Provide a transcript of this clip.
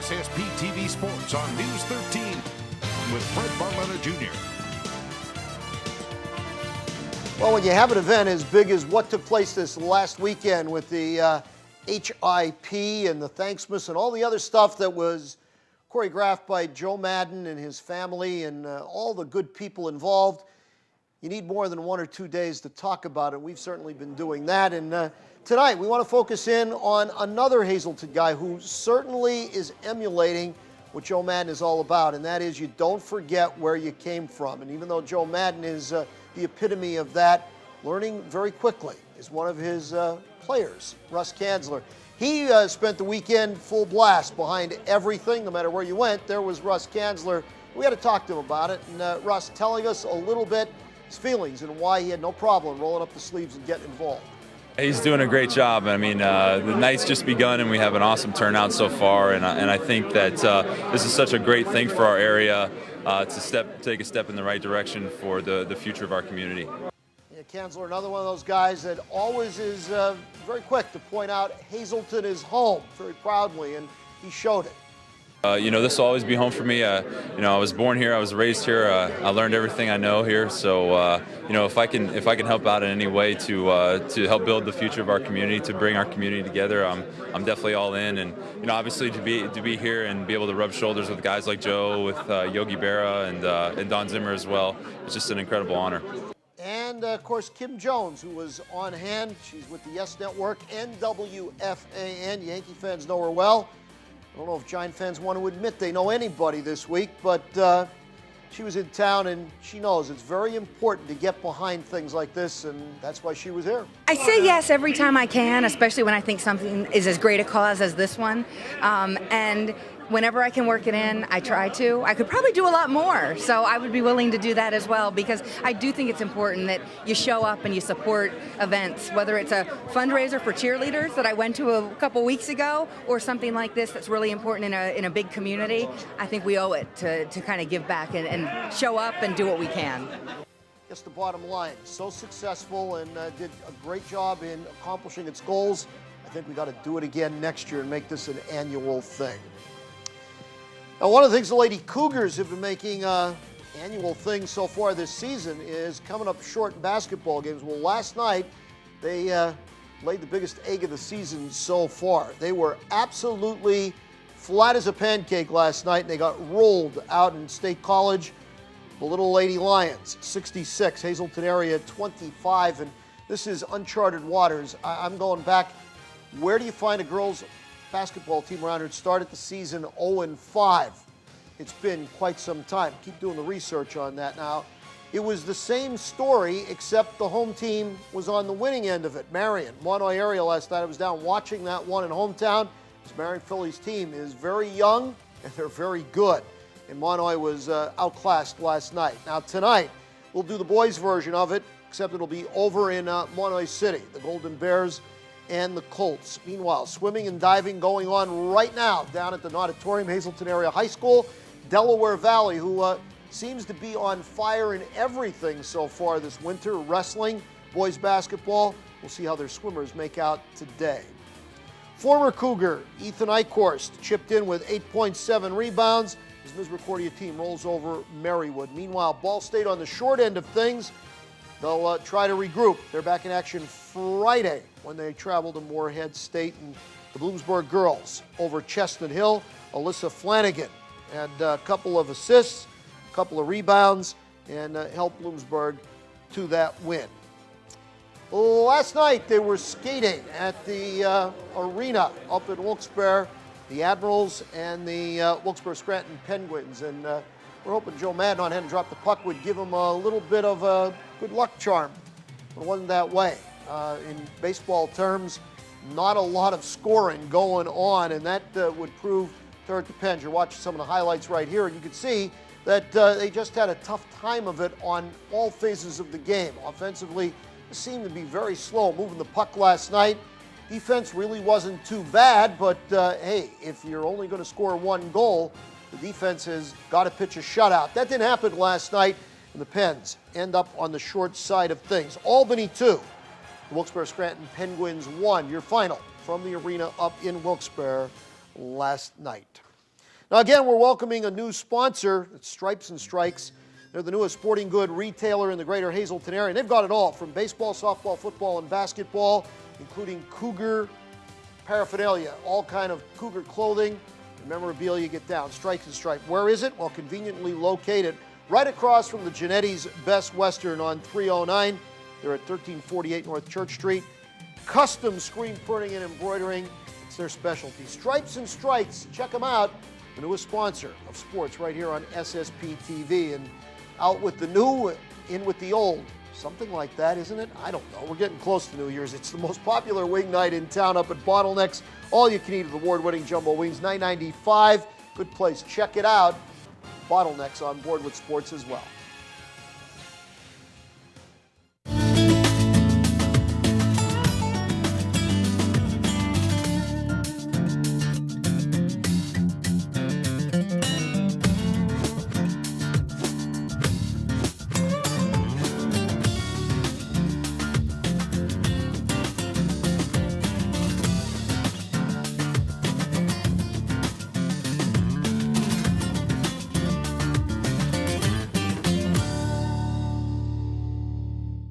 SSP TV Sports on News 13 with Fred Barletta Jr. Well, when you have an event as big as what took place this last weekend with the HIP and the Thanksmas and all the other stuff that was choreographed by Joe Maddon and his family and all the good people involved, you need more than 1 or 2 days to talk about it. We've certainly been doing that. And tonight we want to focus in on another Hazelton guy who certainly is emulating what Joe Maddon is all about, and that is you don't forget where you came from. And even though Joe Maddon is the epitome of that, learning very quickly is one of his players, Russ Kanzler. He spent the weekend full blast behind everything, no matter where you went. There was Russ Kanzler. We had to talk to him about it, and Russ telling us a little bit his feelings and why he had no problem rolling up the sleeves and getting involved. He's doing a great job. I mean, the night's just begun, and we have an awesome turnout so far. And I think that this is such a great thing for our area to take a step in the right direction for the future of our community. Yeah, Kanzler, another one of those guys that always is very quick to point out Hazelton is home very proudly, and he showed it. You know, this will always be home for me. You know, I was born here, I was raised here, I learned everything I know here. So, you know, if I can help out in any way to help build the future of our community, to bring our community together, I'm definitely all in. And you know, obviously to be here and be able to rub shoulders with guys like Joe, with Yogi Berra and Don Zimmer as well, it's just an incredible honor. And of course, Kim Jones, who was on hand. She's with the Yes Network and WFAN. Yankee fans know her well. I don't know if Giant fans want to admit they know anybody this week, but she was in town, and she knows it's very important to get behind things like this, and that's why she was here. I say yes every time I can, especially when I think something is as great a cause as this one. And whenever I can work it in, I try to. I could probably do a lot more, so I would be willing to do that as well, because I do think it's important that you show up and you support events, whether it's a fundraiser for cheerleaders that I went to a couple weeks ago, or something like this that's really important in a big community. I think we owe it to kind of give back and show up and do what we can. That's the bottom line. So successful and did a great job in accomplishing its goals. I think we got to do it again next year and make this an annual thing. Now, one of the things the Lady Cougars have been making annual thing so far this season is coming up short in basketball games. Well, last night they laid the biggest egg of the season so far. They were absolutely flat as a pancake last night, and they got rolled out in State College. The Little Lady Lions, 66, Hazelton area 25, and this is uncharted waters. I'm going back. Where do you find a girls' basketball team around here? It started the season 0-5. It's been quite some time. Keep doing the research on that now. It was the same story, except the home team was on the winning end of it. Marion, Monoy area last night. I was down watching that one in hometown. This Marion Phillies team is very young, and they're very good. And Monoy was outclassed last night. Now tonight, we'll do the boys' version of it, except it'll be over in Monoy City. The Golden Bears and the Colts. Meanwhile, swimming and diving going on right now down at the Auditorium, Hazelton Area High School. Delaware Valley, who seems to be on fire in everything so far this winter. Wrestling, boys basketball. We'll see how their swimmers make out today. Former Cougar Ethan Eichhorst chipped in with 8.7 rebounds. His Misericordia team rolls over Marywood. Meanwhile, Ball State on the short end of things. They'll try to regroup. They're back in action Friday when they travel to Moorhead State, and the Bloomsburg girls over Chestnut Hill. Alyssa Flanagan had a couple of assists, a couple of rebounds, and helped Bloomsburg to that win. Last night they were skating at the arena up in Wilkes-Barre, the Admirals and the Wilkes-Barre Scranton Penguins, and we're hoping Joe Maddon on hand and drop the puck would give them a little bit of a good luck charm. But it wasn't that way. In baseball terms, not a lot of scoring going on, and that would prove to hurt the Pens. You're watching some of the highlights right here, and you can see that they just had a tough time of it on all phases of the game. Offensively, they seemed to be very slow moving the puck last night. Defense really wasn't too bad, but hey, if you're only going to score one goal, the defense has got to pitch a shutout. That didn't happen last night, and the Pens end up on the short side of things. Albany 2, the Wilkes-Barre Scranton Penguins 1. Your final from the arena up in Wilkes-Barre last night. Now, again, we're welcoming a new sponsor. It's Stripes and Strikes. They're the newest sporting good retailer in the greater Hazleton area. And they've got it all, from baseball, softball, football, and basketball, including Cougar paraphernalia, all kind of Cougar clothing and memorabilia. Get down. Strikes and Stripes. Where is it? Well, conveniently located right across from the Genetti's Best Western on 309. They're at 1348 North Church Street. Custom screen printing and embroidering. It's their specialty. Stripes and Strikes. Check them out. The newest sponsor of sports right here on SSP TV. And out with the new, in with the old. Something like that, isn't it? I don't know. We're getting close to New Year's. It's the most popular wing night in town up at Bottlenecks. All you can eat of award-winning jumbo wings, $9.95. Good place. Check it out. Bottlenecks on board with sports as well.